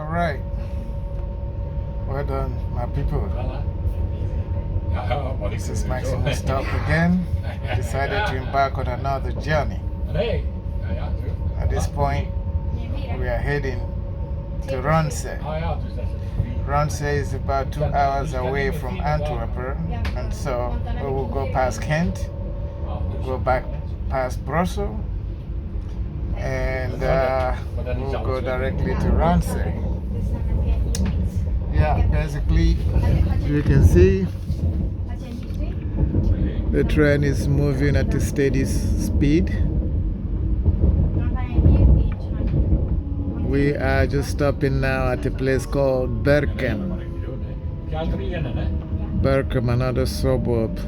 Alright. Well done, my people. This is Maximus Stop again. We decided to embark on another journey. At this point, we are heading to Rumse. Rumse is about 2 hours away from Antwerpen, and so we will go past Ghent, go back past Brussels, and we'll go directly to Rumse. Yeah, basically, you can see the train is moving at a steady speed. We are just stopping now at a place called Belgium. Belgium, another suburb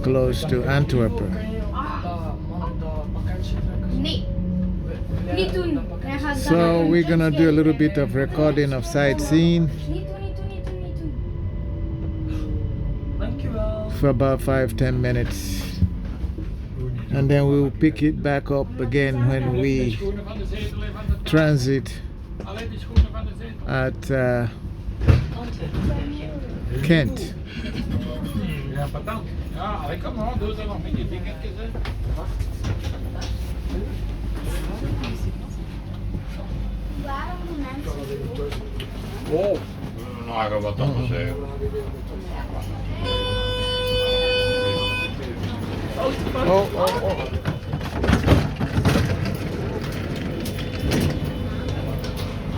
close to Antwerpen. So we're gonna do a little bit of recording of sightseeing for about 5-10 minutes, and then we'll pick it back up again when we transit at Ghent. Oh, nou, ik wat anders zeggen. Oh.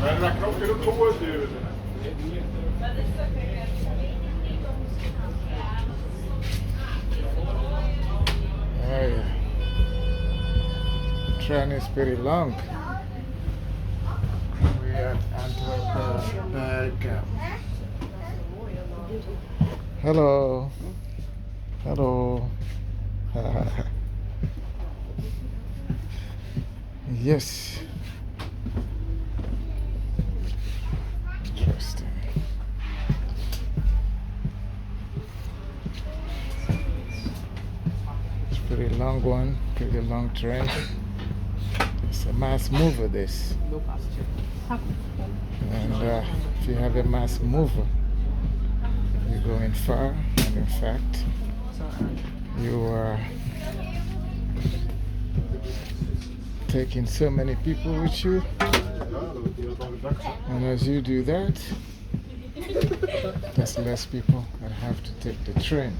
Maar dat knopje ook gewoon duwen. Hey, the train is pretty long. We are at Antwerpen, Belgium. Hello. Hello. Yes. Interesting. It's a pretty long one, pretty long train. It's a mass mover, this. And if you have a mass mover, you're going far, and in fact, you are taking so many people with you, and as you do that, there's less people that have to take the train.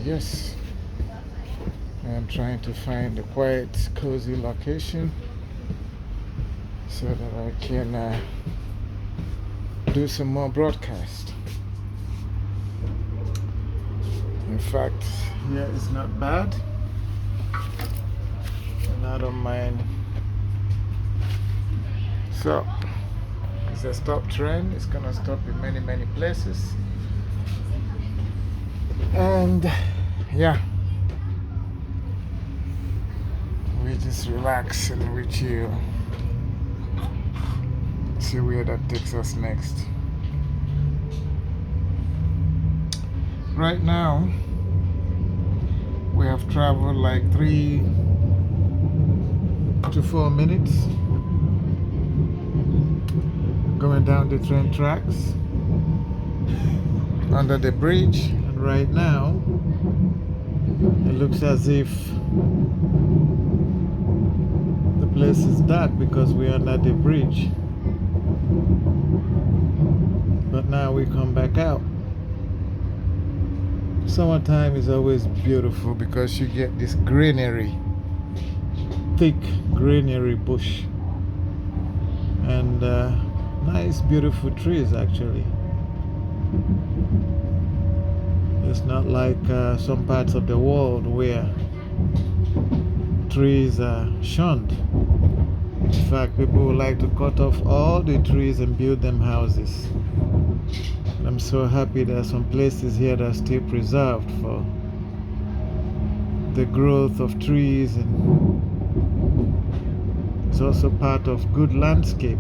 Yes, I'm trying to find a quiet, cozy location so that I can do some more broadcast. In fact, here is not bad, and I don't mind. So, it's a stop train. It's gonna stop in many places, and yeah, we just relax and we chill. See where that takes us next. Right now, we have traveled like 3 to 4 minutes going down the train tracks under the bridge, and right now it looks as if the place is dark because we're under the bridge. But now we come back out. Summertime is always beautiful because you get this greenery, thick greenery bush, and nice beautiful trees actually. It's not like some parts of the world where trees are shunned. In fact, people would like to cut off all the trees and build them houses. I'm so happy there are some places here that are still preserved for the growth of trees, and it's also part of good landscape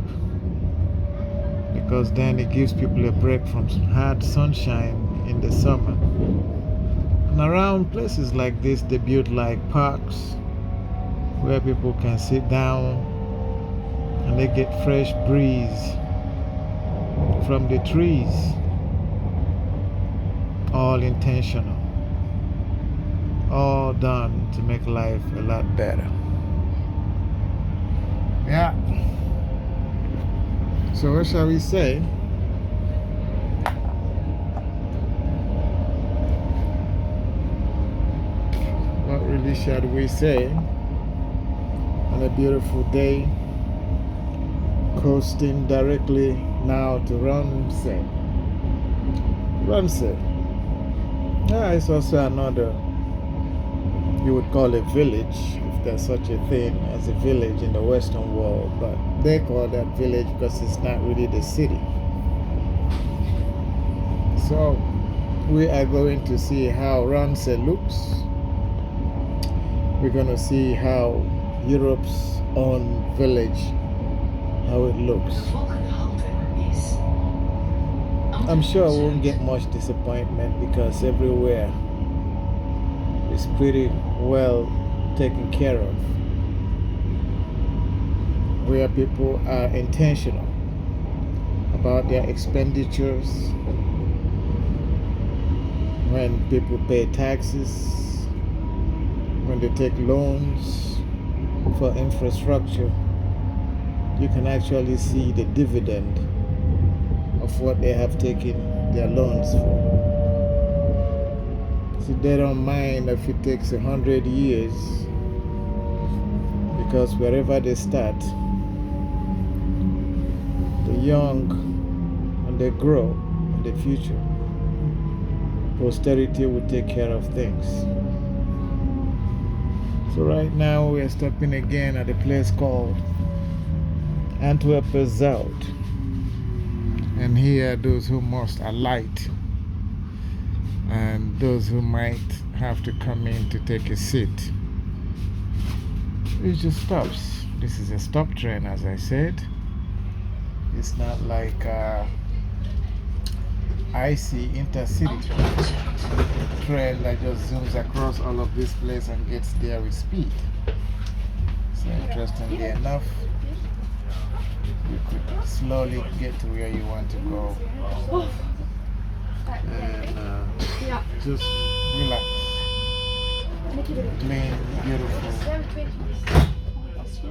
because then it gives people a break from hard sunshine in the summer. And around places like this, they build like parks where people can sit down and they get fresh breeze from the trees. All intentional, all done to make life a lot better. Yeah. So what shall we say? What really shall we say on a beautiful day, coasting directly now to Rumse. Rumse. Yeah, it's also another, you would call a village, if there's such a thing as a village in the Western world, but they call that village because it's not really the city. So we are going to see how Rumse looks. We're going to see how Europe's own village, how it looks. I'm sure I won't get much disappointment because everywhere is pretty well taken care of. Where people are intentional about their expenditures, when people pay taxes, when they take loans for infrastructure, you can actually see the dividend of what they have taken their loans for. So they don't mind if it takes 100 years, because wherever they start, the young, when they grow in the future, posterity will take care of things. So right now we are stopping again at a place called Antwerpen Zuid. And here those who must alight and those who might have to come in to take a seat. It just stops. This is a stop train, as I said. It's not like icy intercity train that just zooms across all of this place and gets there with speed. So interestingly enough, you could slowly get to where you want to go and just relax. Clean, beautiful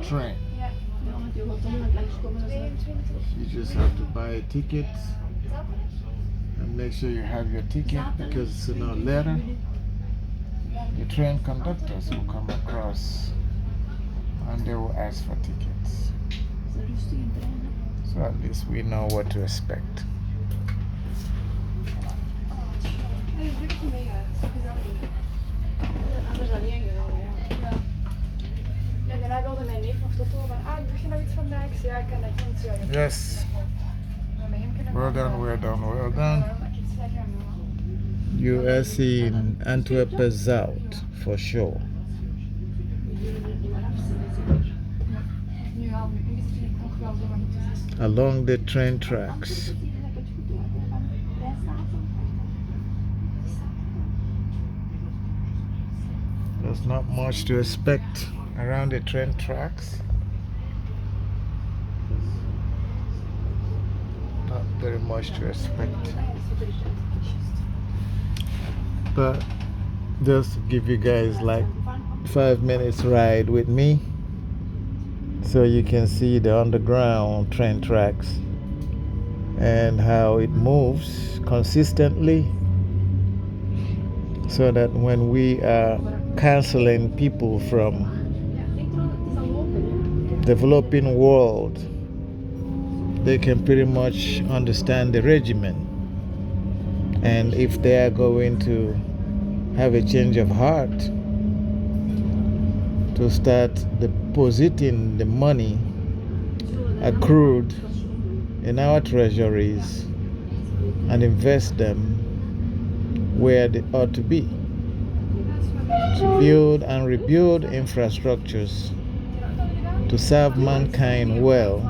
train. You just have to buy a ticket and make sure you have your ticket, because sooner or later the train conductors will come across and they will ask for tickets. So at least we know what to expect. Yes. Well done, well done, well done. You are seeing Antwerpen Zuid for sure. Along the train tracks. There's not much to expect around the train tracks. Not very much to expect. But just to give you guys like 5 minutes ride with me, so you can see the underground train tracks and how it moves consistently, so that when we are canceling people from developing world, they can pretty much understand the regimen. And if they are going to have a change of heart to start depositing the money accrued in our treasuries and invest them where they ought to be, to build and rebuild infrastructures to serve mankind well,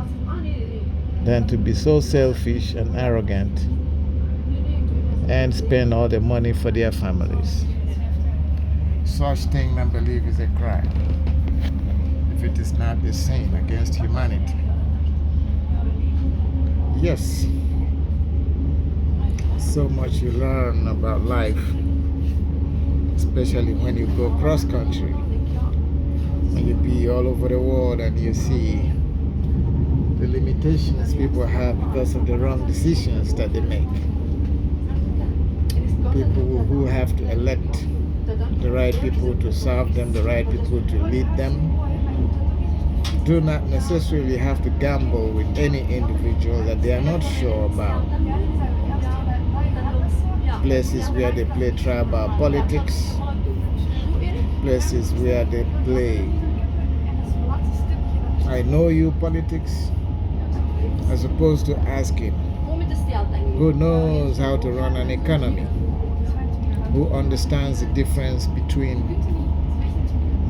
than to be so selfish and arrogant and spend all the money for their families. Such thing, I believe, is a crime, if it is not a sin against humanity. Yes, so much you learn about life, especially when you go cross country. When you be all over the world and you see the limitations people have because of the wrong decisions that they make. People who have to elect the right people to serve them, the right people to lead them, do not necessarily have to gamble with any individual that they are not sure about. Places where they play tribal politics, places where they play I know you politics, as opposed to asking who knows how to run an economy, who understands the difference between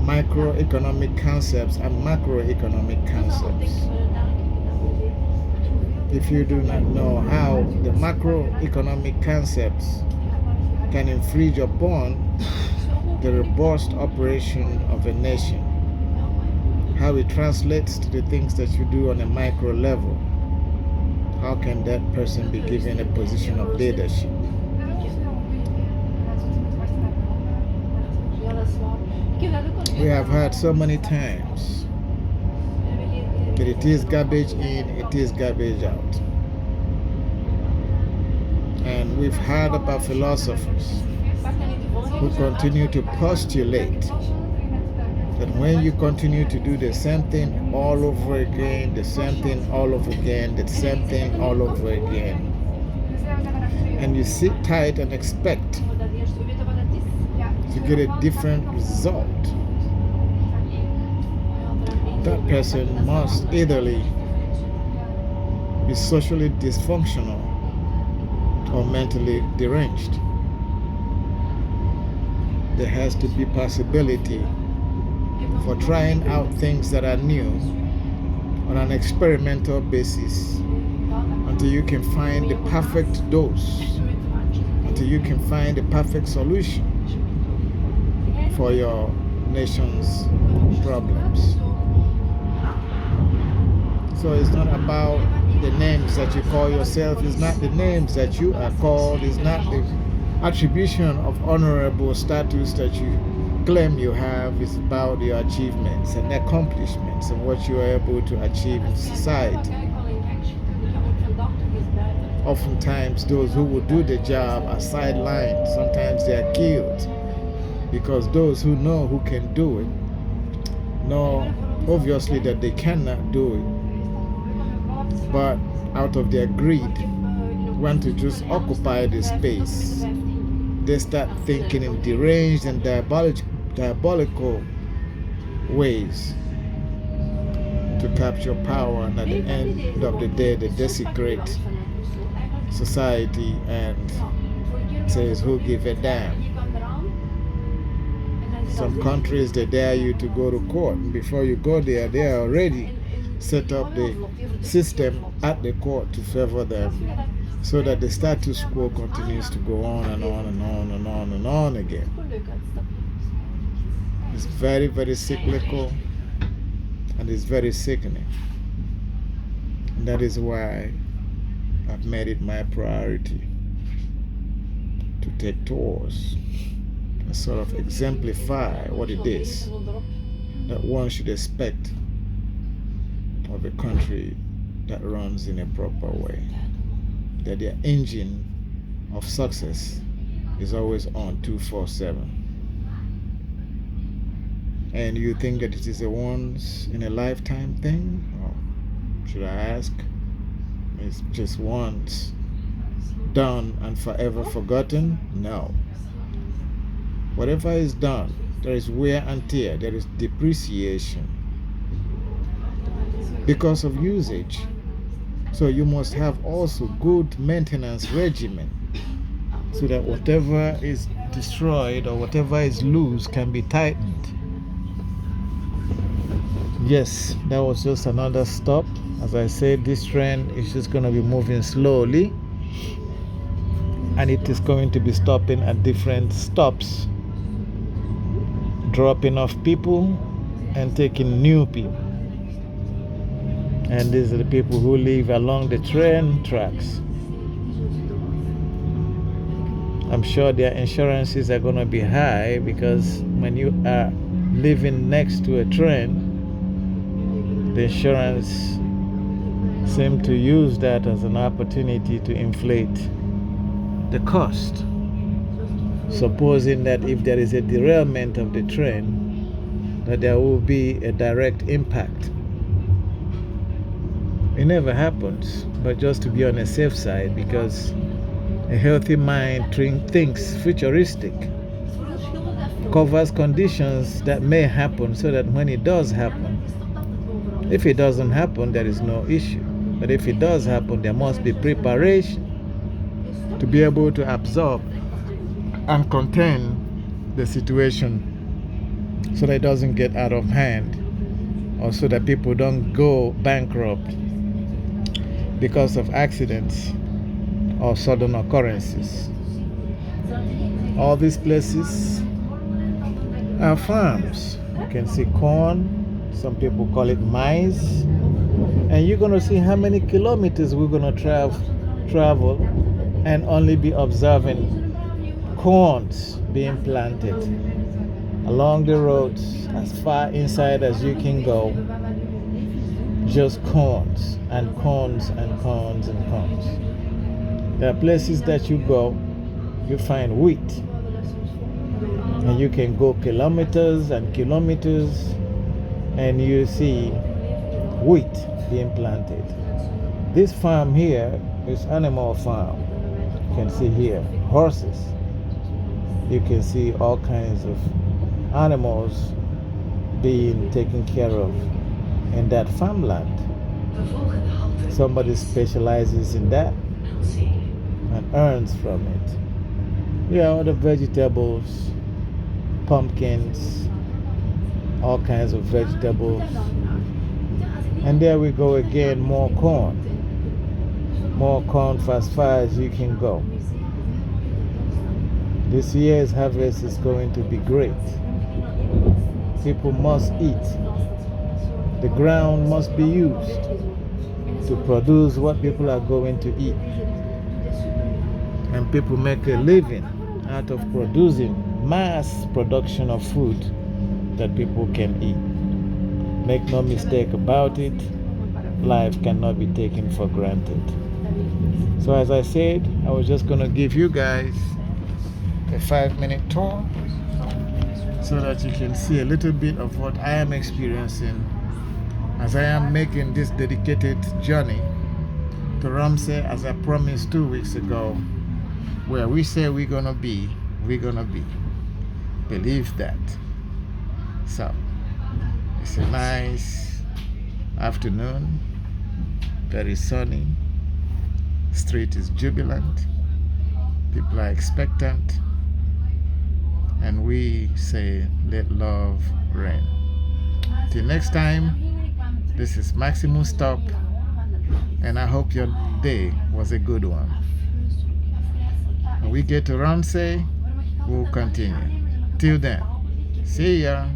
microeconomic concepts and macroeconomic concepts. If you do not know how the macroeconomic concepts can infringe upon the robust operation of a nation, how it translates to the things that you do on a micro level, how can that person be given a position of leadership? We have heard so many times that it is garbage in, it is garbage out. And we've heard about philosophers who continue to postulate that when you continue to do the same thing all over again, the same thing all over again, the same thing all over again, and you sit tight and expect to get a different result, that person must either be socially dysfunctional or mentally deranged. There has to be possibility for trying out things that are new on an experimental basis until you can find the perfect dose, until you can find the perfect solution for your nation's problems. So it's not about the names that you call yourself, it's not the names that you are called, it's not the attribution of honorable status that you claim you have, is about your achievements and accomplishments and what you are able to achieve in society. Oftentimes those who will do the job are sidelined, sometimes they are killed, because those who know who can do it know obviously that they cannot do it, but out of their greed want to just occupy the space. They start thinking in deranged and diabolical ways to capture power, and at the end of the day they desecrate society and says who give a damn. Some countries they dare you to go to court, and before you go there they are already set up the system at the court to favor them, so that the status quo continues to go on and on and on and on and on again. It's very, very cyclical and it's very sickening. And that is why I've made it my priority to take tours and sort of exemplify what it is that one should expect of a country that runs in a proper way, that their engine of success is always on 24/7. And you think that it is a once in a lifetime thing? Or should I ask, it's just once done and forever forgotten? No. Whatever is done, there is wear and tear, there is depreciation because of usage. So you must have also good maintenance regimen, so that whatever is destroyed or whatever is loose can be tightened. Yes, that was just another stop. As I said, this train is just going to be moving slowly, and it is going to be stopping at different stops, dropping off people and taking new people. And these are the people who live along the train tracks. I'm sure their insurances are going to be high, because when you are living next to a train, the insurance seem to use that as an opportunity to inflate the cost. Supposing that if there is a derailment of the train, that there will be a direct impact. It never happens, but just to be on a safe side, because a healthy mind thinks futuristic, covers conditions that may happen, so that when it does happen, if it doesn't happen, there is no issue. But if it does happen, there must be preparation to be able to absorb and contain the situation, so that it doesn't get out of hand, or so that people don't go bankrupt because of accidents or sudden occurrences. All these places are farms. You can see corn, some people call it maize, and you're going to see how many kilometers we're going to travel and only be observing corns being planted along the roads as far inside as you can go. Just corns and corns and corns and corns. There are places that you go, you find wheat, and you can go kilometers and kilometers and you see wheat being planted. This farm here is animal farm. You can see here horses. You can see all kinds of animals being taken care of in that farmland. Somebody specializes in that and earns from it. Yeah, other vegetables, pumpkins, all kinds of vegetables. And there we go again, more corn. More corn for as far as you can go. This year's harvest is going to be great. People must eat. The ground must be used to produce what people are going to eat. And people make a living out of producing mass production of food that people can eat. Make no mistake about it, life cannot be taken for granted. So as I said, I was just going to give you guys a 5-minute tour so that you can see a little bit of what I am experiencing as I am making this dedicated journey to Rumse, as I promised 2 weeks ago. Where we say we're going to be, we're going to be. Believe that. So, it's a nice afternoon, very sunny. Street is jubilant. People are expectant. And we say, let love reign. Till next time, this is Maximum Stop. And I hope your day was a good one. When we get to Rumse, we'll continue. Till then, see ya.